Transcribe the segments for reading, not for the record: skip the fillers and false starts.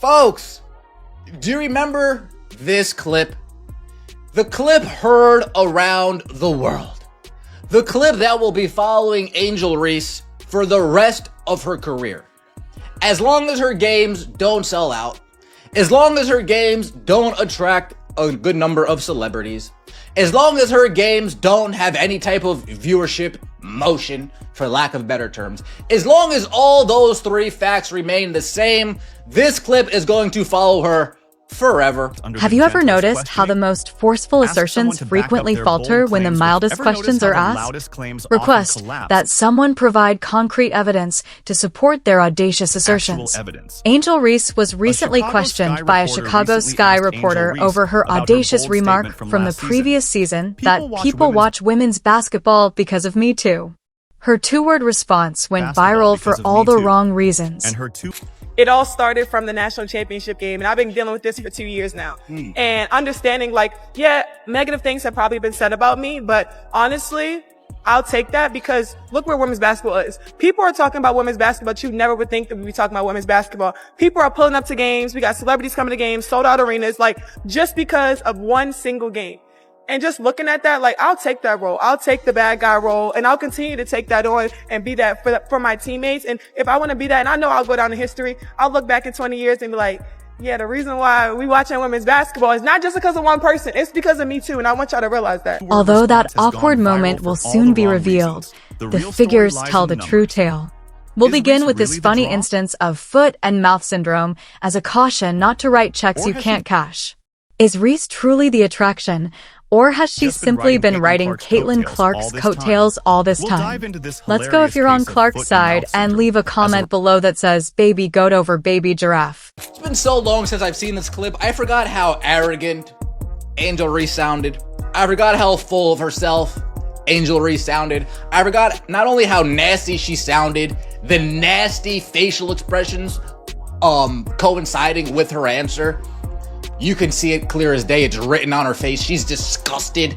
Folks, do you remember this clip? The clip heard around the world. The clip that will be following Angel Reese for the rest of her career. As long as her games don't sell out, as long as her games don't attract a good number of celebrities, as long as her games don't have any type of viewership motion, for lack of better terms, as long as all those three facts remain the same, this clip is going to follow her forever. Have you ever noticed how the most forceful assertions frequently falter when the mildest questions are asked? Request that someone provide concrete evidence to support their audacious assertions. Angel Reese was recently questioned by a Chicago Sky reporter over her audacious remark from the previous season that people watch women's basketball because of Me Too. Her two-word response went viral for all the wrong reasons. It all started from the national championship game, and I've been dealing with this for 2 years now. And understanding, like, yeah, negative things have probably been said about me, but honestly, I'll take that because look where women's basketball is. People are talking about women's basketball, but you never would think that we'd be talking about women's basketball. People are pulling up to games. We got celebrities coming to games, sold out arenas, like, just because of one single game. And just looking at that, like, I'll take that role. I'll take the bad guy role, and I'll continue to take that on and be that for my teammates. And if I want to be that, and I know I'll go down in history, I'll look back in 20 years and be like, yeah, the reason why we watching women's basketball is not just because of one person. It's because of Me Too, and I want y'all to realize that. Although that awkward moment will soon be revealed, the figures tell the true tale. We'll begin with this funny instance of foot and mouth syndrome as a caution not to write checks you can't cash. Is Reese truly the attraction? Or has she simply been riding Caitlin Clark's coattails all this time? Let's go if you're on Clark's side and leave a comment below that says baby goat over baby giraffe. It's been so long since I've seen this clip, I forgot how arrogant Angel Reese sounded. I forgot how full of herself Angel Reese sounded. I forgot not only how nasty she sounded, the nasty facial expressions coinciding with her answer. You can see it clear as day. It's written on her face. She's disgusted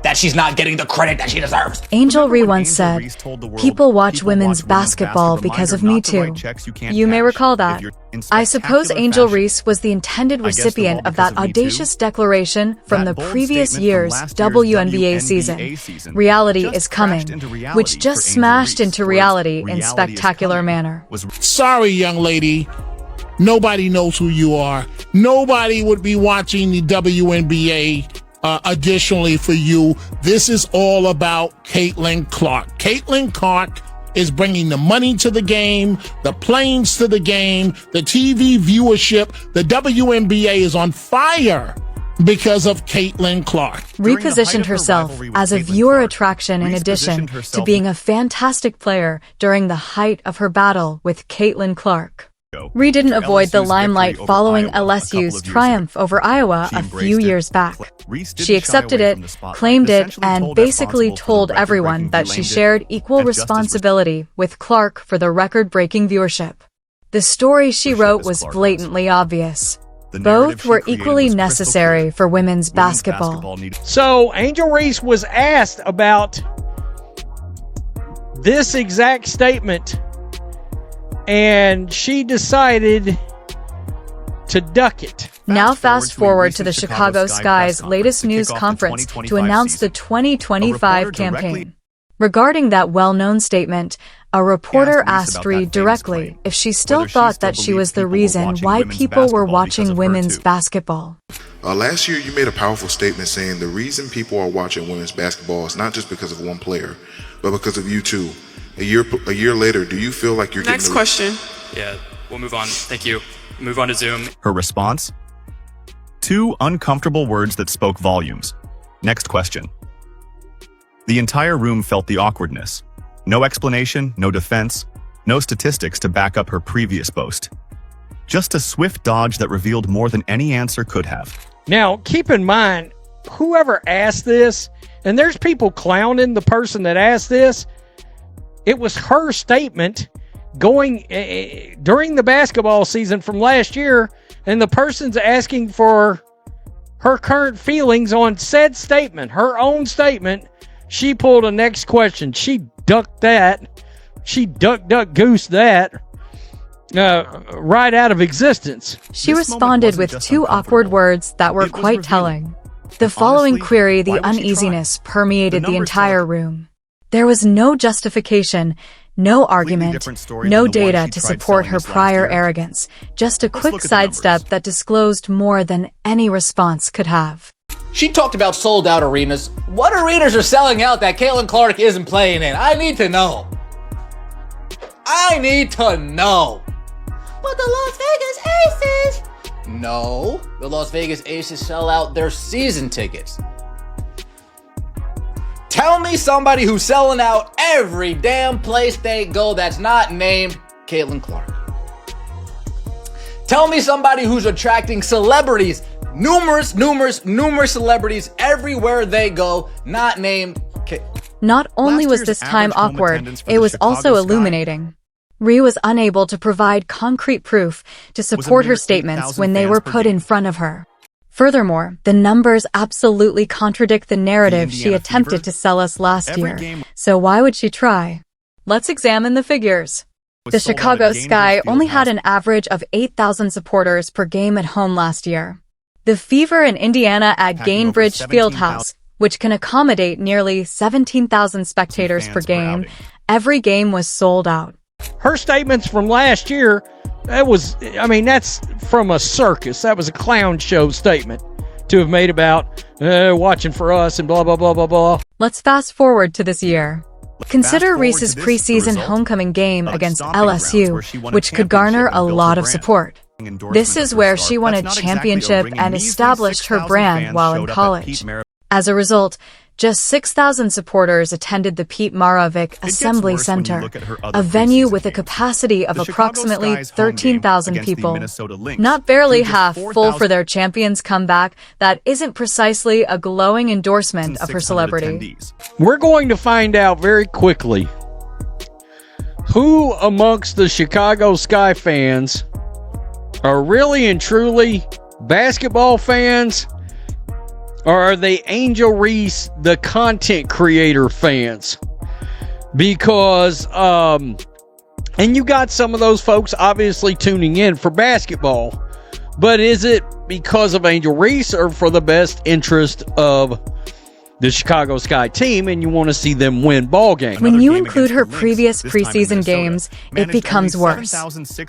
that she's not getting the credit that she deserves. Angel Reese once said, people watch women's basketball because of Me Too. You may recall that. I suppose Angel Reese was the intended recipient of that audacious declaration from the previous year's WNBA season. Reality is coming, which just smashed into reality in spectacular manner. Sorry, young lady. Nobody knows who you are. Nobody would be watching the WNBA. Additionally for you, this is all about Caitlin Clark. Caitlin Clark is bringing the money to the game, the planes to the game, the TV viewership. The WNBA is on fire because of Caitlin Clark. Repositioned herself as a viewer attraction in addition to being a fantastic player during the height of her battle with Caitlin Clark. Reese didn't avoid the limelight following LSU's triumph over Iowa a few years back. She accepted it, claimed it, and basically told everyone that she shared equal responsibility with Clark for the record-breaking viewership. The story she wrote was blatantly obvious. Both were equally necessary for women's basketball. So Angel Reese was asked about this exact statement, and she decided to duck it. Now fast forward to the Chicago Sky's latest news conference to announce the 2025 campaign. Regarding that well-known statement, a reporter asked Reese directly if she still thought that she was the reason why people were watching women's basketball. Last year, you made a powerful statement saying the reason people are watching women's basketball is not just because of one player, but because of you too. A year later, do you feel like you're Next question. Yeah, we'll move on. Thank you. Move on to Zoom. Her response? 2 uncomfortable words that spoke volumes. Next question. The entire room felt the awkwardness. No explanation, no defense, no statistics to back up her previous boast. Just a swift dodge that revealed more than any answer could have. Now, keep in mind, whoever asked this, and there's people clowning the person that asked this, it was her statement going during the basketball season from last year, and the person's asking for her current feelings on said statement, her own statement. She pulled a next question. She ducked that. She duck goose that. right out of existence. She responded with two awkward words that were quite telling. The following query, the uneasiness permeated the entire room. There was no justification, no argument, no data to support her prior arrogance, just a quick sidestep that disclosed more than any response could have. She talked about sold-out arenas. What arenas are selling out that Caitlin Clark isn't playing in? I need to know. I need to know. But the Las Vegas Aces... No, the Las Vegas Aces sell out their season tickets. Tell me somebody who's selling out every damn place they go that's not named Caitlin Clark. Tell me somebody who's attracting celebrities, numerous celebrities everywhere they go, not named Caitlin. Not only was this time awkward, it was also illuminating. Rhee was unable to provide concrete proof to support her statements when they were put in front of her. Furthermore, the numbers absolutely contradict the narrative she attempted to sell us last year. So why would she try? Let's examine the figures. The Chicago Sky only had an average of 8,000 supporters per game at home last year. The Fever in Indiana at Gainbridge Fieldhouse, which can accommodate nearly 17,000 spectators per game, every game was sold out. Her statements from last year, that's from a circus. That was a clown show statement to have made about watching for us and blah, blah, blah, blah, blah. Let's fast forward to this year. Consider Reese's preseason homecoming game against LSU, which could garner a lot of support. This is where she won a championship and established her brand while in college. As a result, just 6,000 supporters attended the Pete Maravich Assembly Center, a venue with a capacity of approximately 13,000 people. Not barely half full for their champion's comeback that isn't precisely a glowing endorsement of her celebrity. We're going to find out very quickly who amongst the Chicago Sky fans are really and truly basketball fans, or are they Angel Reese, the content creator fans? Because, and you got some of those folks obviously tuning in for basketball, but is it because of Angel Reese or for the best interest of the Chicago Sky team and you want to see them win ball games? When you include her previous preseason games, it becomes worse.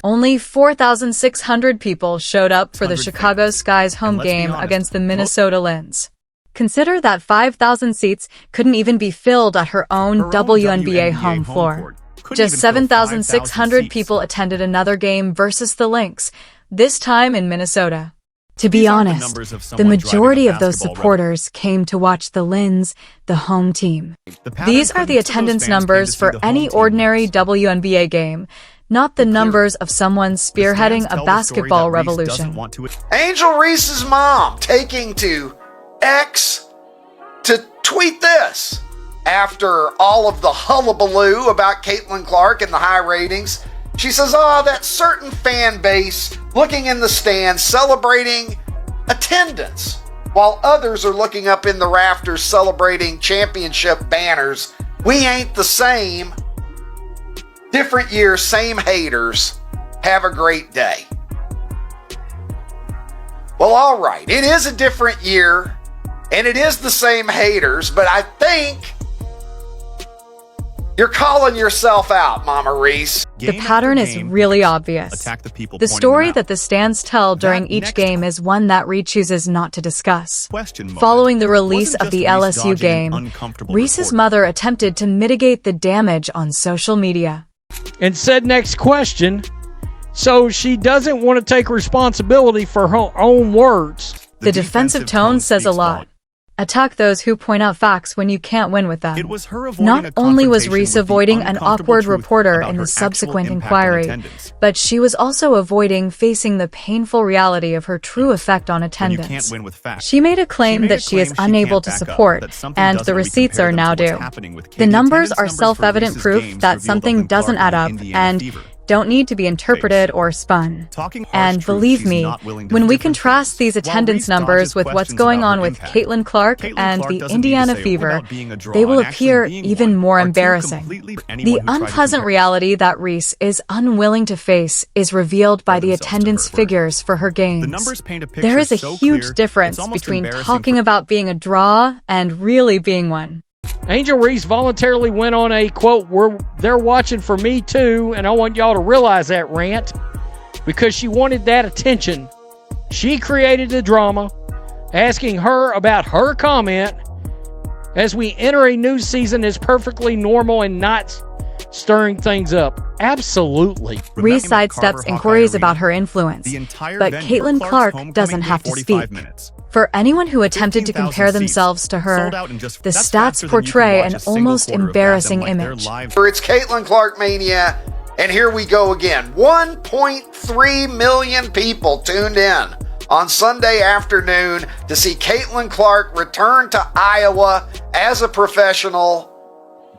Only 4,600 people showed up for the Chicago Sky's home game against the Minnesota Lynx. Consider that 5,000 seats couldn't even be filled at her own WNBA home floor. Just 7,600 people attended another game versus the Lynx, this time in Minnesota. To be honest, the majority of those supporters came to watch the Lynx, the home team. These are the attendance numbers for any ordinary WNBA game, not the numbers of someone spearheading a basketball revolution. Angel Reese's mom taking to X to tweet this after all of the hullabaloo about Caitlin Clark and the high ratings. She says, that certain fan base looking in the stands celebrating attendance, while others are looking up in the rafters celebrating championship banners. We ain't the same. Different year, same haters. Have a great day. Well, all right. It is a different year, and it is the same haters, but I think you're calling yourself out, Mama Reese. The pattern is really obvious. The story that the stands tell during each game is one that Rhee chooses not to discuss. Following the release of the LSU game, Reese's mother attempted to mitigate the damage on social media. And said, next question, so she doesn't want to take responsibility for her own words. The defensive tone says a lot. Attack those who point out facts when you can't win with them. Not only was Reese avoiding an awkward reporter in the subsequent inquiry, but she was also avoiding facing the painful reality of her true effect on attendance. She made a claim that she is unable to support, and the receipts are now due. The numbers are self-evident proof that something doesn't add up, and don't need to be interpreted or spun. And believe me, when we contrast these attendance numbers with what's going on with Caitlin Clark and the Indiana Fever, they will appear even more embarrassing. The unpleasant reality that Reese is unwilling to face is revealed by the attendance figures for her games. There is a huge difference between talking about being a draw and really being one. Angel Reese voluntarily went on a, quote, they're watching for me too, and I want y'all to realize that rant, because she wanted that attention. She created the drama, asking her about her comment as we enter a new season is perfectly normal and not stirring things up. Absolutely. Reese sidesteps inquiries about her influence, but Caitlin Clark doesn't have to speak. For anyone who attempted to compare themselves to her, the stats portray an almost embarrassing image. It's Caitlin Clark mania, and here we go again. 1.3 million people tuned in on Sunday afternoon to see Caitlin Clark return to Iowa as a professional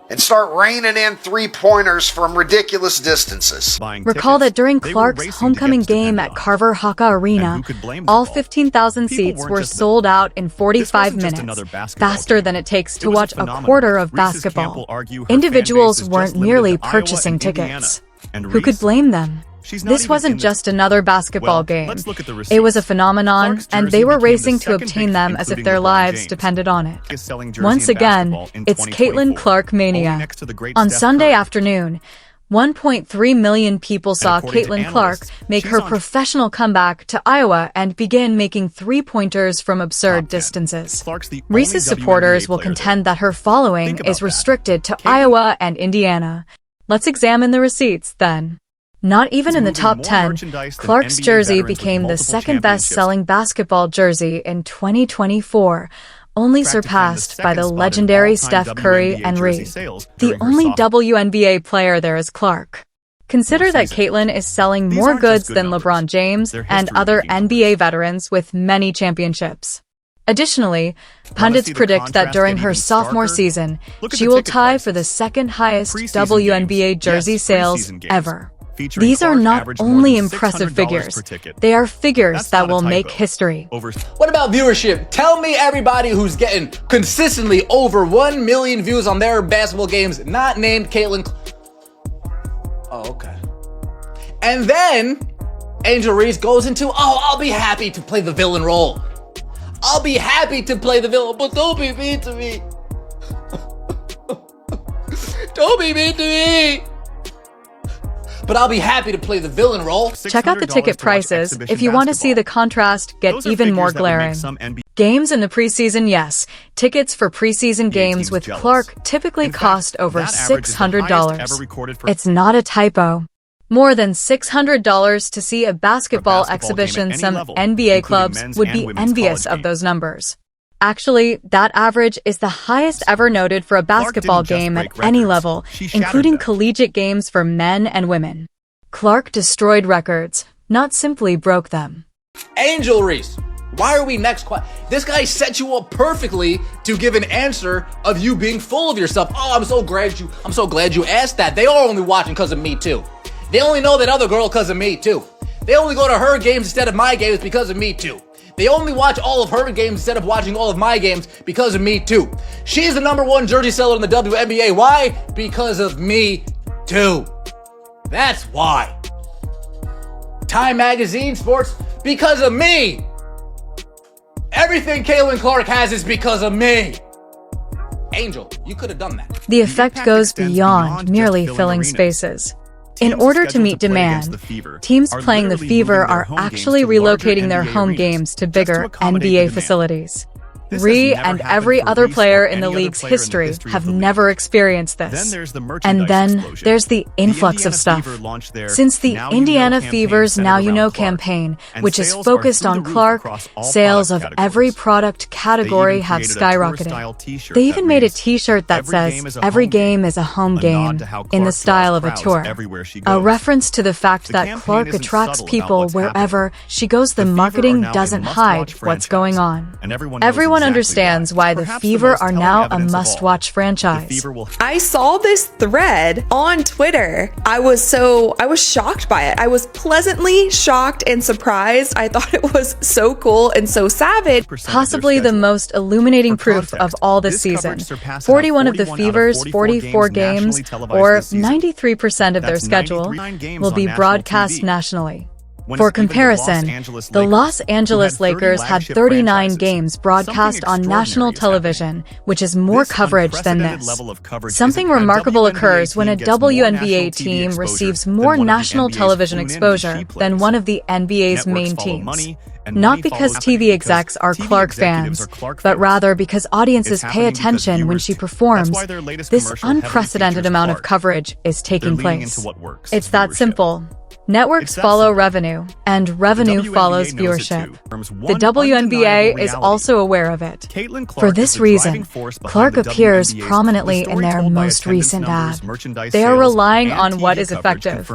and start raining in three-pointers from ridiculous distances. Recall that during Clark's homecoming game at Carver Haka Arena, all 15,000 seats were sold out in 45 minutes, faster than it takes to watch a quarter of basketball. Individuals weren't merely purchasing tickets. Who could blame them? This wasn't just another basketball game. It was a phenomenon, and they were racing to obtain them as if their lives depended on it. Once again, it's Caitlin Clark mania. On Sunday afternoon, 1.3 million people saw Caitlin Clark make her professional comeback to Iowa and begin making three-pointers from absurd distances. Reese's supporters will contend that her following is restricted to Iowa and Indiana. Let's examine the receipts, then. Not even in the top 10, Clark's jersey became the second best-selling basketball jersey in 2024, only surpassed by the legendary Steph Curry and Reese. The only WNBA player there is Clark. Consider that Caitlin is selling more goods than LeBron James and other NBA veterans with many championships. Additionally, pundits predict that during her sophomore season, she will tie for the second highest WNBA jersey sales ever. These are not only impressive figures, they are figures that will make history. What about viewership? Tell me everybody who's getting consistently over 1 million views on their basketball games, not named Caitlin. Oh, okay. And then Angel Reese goes into, I'll be happy to play the villain role. I'll be happy to play the villain, but don't be mean to me. Don't be mean to me. But I'll be happy to play the villain role. Check out the ticket prices if you want to see the contrast get even more glaring. Games in the preseason, yes. Tickets for preseason games with Clark typically cost over $600. It's not a typo. More than $600 to see a basketball exhibition. Some NBA clubs would be envious of those numbers. Actually, that average is the highest ever noted for a basketball game at any level, including collegiate games for men and women. Clark destroyed records, not simply broke them. Angel Reese, why are we next? This guy set you up perfectly to give an answer of you being full of yourself. I'm so glad you asked that. They are only watching because of me too. They only know that other girl because of me too. They only go to her games instead of my games because of me too. They only watch all of her games instead of watching all of my games because of me too. She's the #1 jersey seller in the WNBA. Why? Because of me too. That's why. Time Magazine Sports, because of me. Everything Caitlin Clark has is because of me. Angel, you could have done that. The effect goes beyond merely filling spaces. In order to meet demand, teams playing the Fever are actually relocating their home games to bigger NBA facilities. Ree and every other player in the league's history have never experienced this. And then there's the influx of stuff. Since the Indiana Fever's Now You Know campaign, which is focused on Clark, sales of every product category have skyrocketed. They even made a t-shirt that says, "Every game is a home game," in the style of a tour. A reference to the fact that Clark attracts people wherever she goes. The marketing doesn't hide what's going on. Everyone Everyone understands why the Fever are now a must-watch franchise. I saw this thread on Twitter. I was shocked by it. I was pleasantly shocked and surprised. I thought it was so cool and so savage. Possibly the most illuminating proof of all this season. 41 of the Fever's 44 games, or 93% of their schedule, will be broadcast nationally. For comparison, the Los Angeles Lakers had 39 games broadcast on national television, which is more coverage than this. Something remarkable occurs when a WNBA team receives more national television exposure than one of the NBA's main teams. Not because TV execs are Clark fans, but rather because audiences pay attention when she performs. This unprecedented amount of coverage is taking place. It's that simple. Networks follow revenue, and revenue follows viewership. The WNBA is also aware of it. For this reason, Clark appears prominently in their most recent ad. They are relying on what is effective.